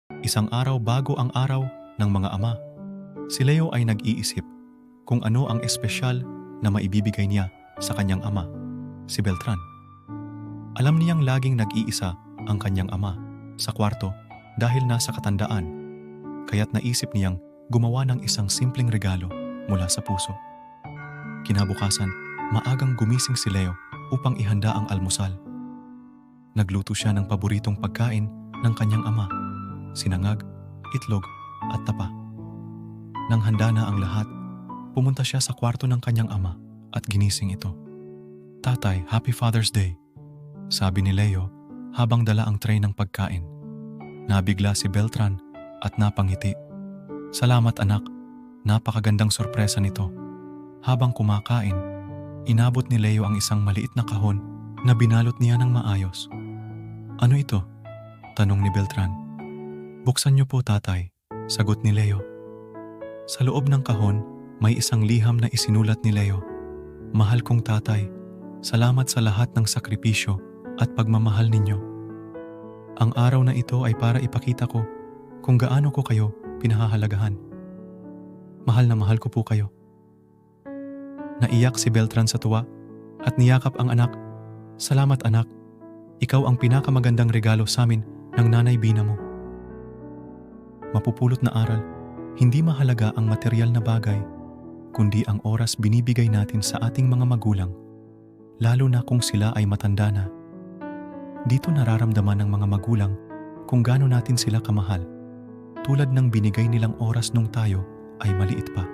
Isang araw bago ang araw ng mga ama, si Leo ay nag-iisip kung ano ang espesyal na maibibigay niya sa kanyang ama, si Beltran. Alam niyang laging nag-iisa ang kanyang ama sa kwarto dahil nasa katandaan, kaya't naisip niyang gumawa ng isang simpleng regalo mula sa puso. Kinabukasan, maagang gumising si Leo upang ihanda ang almusal. Nagluto siya ng paboritong pagkain ng kanyang ama, sinangag, itlog at tapa. Nang handa na ang lahat, pumunta siya sa kwarto ng kanyang ama at ginising ito. "Tatay, Happy Father's Day," sabi ni Leo habang dala ang tray ng pagkain. Nabigla si Beltran at napangiti. "Salamat anak, napakagandang sorpresa nito." Habang kumakain, inabot ni Leo ang isang maliit na kahon na binalot niya ng maayos. "Ano ito?" tanong ni Beltran. "Buksan niyo po, tatay," sagot ni Leo. Sa loob ng kahon, may isang liham na isinulat ni Leo. "Mahal kong tatay, salamat sa lahat ng sakripisyo at pagmamahal ninyo. Ang araw na ito ay para ipakita ko kung gaano ko kayo pinahahalagahan. Mahal na mahal ko po kayo." Naiyak si Beltran sa tuwa at niyakap ang anak. "Salamat anak, ikaw ang pinakamagandang regalo sa amin ng Nanay Bina mo." Mapupulot na aral, hindi mahalaga ang material na bagay, kundi ang oras binibigay natin sa ating mga magulang, lalo na kung sila ay matanda na. Dito nararamdaman ng mga magulang kung gaano natin sila kamahal, tulad ng binigay nilang oras nung tayo ay maliit pa.